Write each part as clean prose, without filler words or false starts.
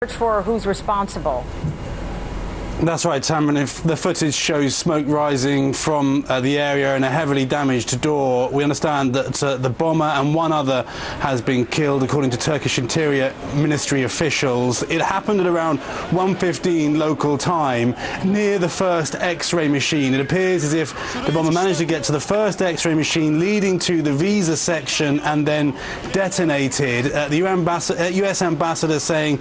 Search for who's responsible. That's right, Tamron. If the footage shows smoke rising from the area and a heavily damaged door, we understand that the bomber and one other has been killed, according to Turkish Interior Ministry officials. It happened at around 1:15 local time near the first X-ray machine. It appears as if the bomber managed to get to the first X-ray machine leading to the visa section and then detonated. The US ambassador saying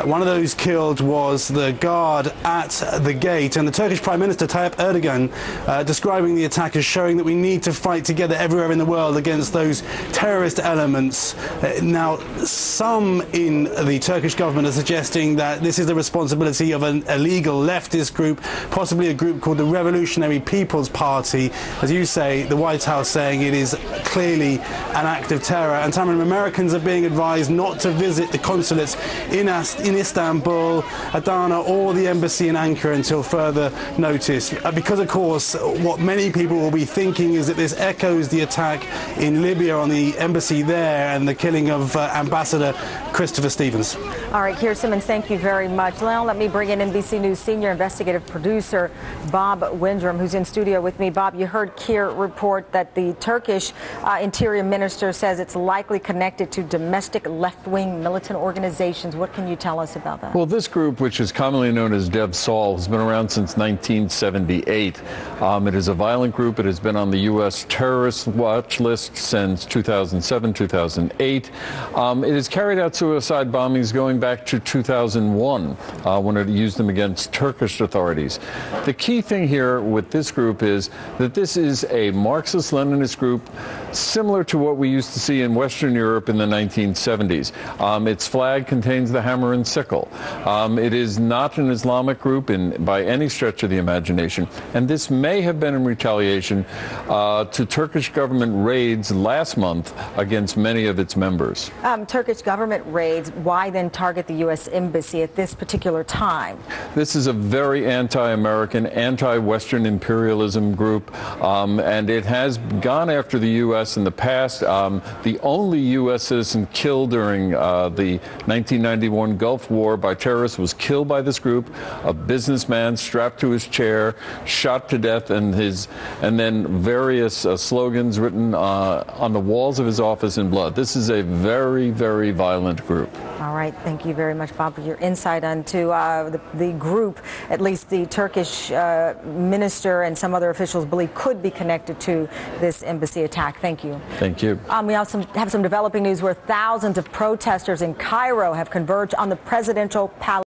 one of those killed was the guard at the gate, and the Turkish Prime Minister Tayyip Erdogan describing the attack as showing that we need to fight together everywhere in the world against those terrorist elements. Now, some in the Turkish government are suggesting that this is the responsibility of an illegal leftist group, possibly a group called the Revolutionary People's Party. As you say, the White House saying it is clearly an act of terror. And Tamron, Americans are being advised not to visit the consulates in Istanbul, Adana, or the embassy in Ankara until further notice, because of course what many people will be thinking is that this echoes the attack in Libya on the embassy there and the killing of Ambassador Christopher Stevens. All right, Keir Simmons, thank you very much. Now let me bring in NBC News senior investigative producer Bob Windrum, who's in studio with me. Bob, you heard Keir report that the Turkish Interior Minister says it's likely connected to domestic left-wing militant organizations. What can you tell us about that? Well, this group, which is commonly known as Dev Sol, has been around since 1978. It is a violent group. It has been on the U.S. terrorist watch list since 2007, 2008. It has carried out suicide bombings going back to 2001 when it used them against Turkish authorities. The key thing here with this group is that this is a Marxist-Leninist group similar to what we used to see in Western Europe in the 1970s. Its flag contains the hammer and sickle. It is not an Islamic group by any stretch of the imagination, and this may have been in retaliation to Turkish government raids last month against many of its members. Turkish government raids, why then target the U.S. Embassy at this particular time? This is a very anti-American, anti-Western imperialism group, and it has gone after the U.S. in the past. The only U.S. citizen killed during the 1991 Gulf War by terrorists was killed by this group, a businessman strapped to his chair, shot to death, and then various slogans written on the walls of his office in blood. This is a very, very violent group. All right. Thank you very much, Bob, for your insight onto the group, at least the Turkish minister and some other officials believe could be connected to this embassy attack. Thank you. Thank you. We also have some developing news where thousands of protesters in Cairo have converged on the presidential palace.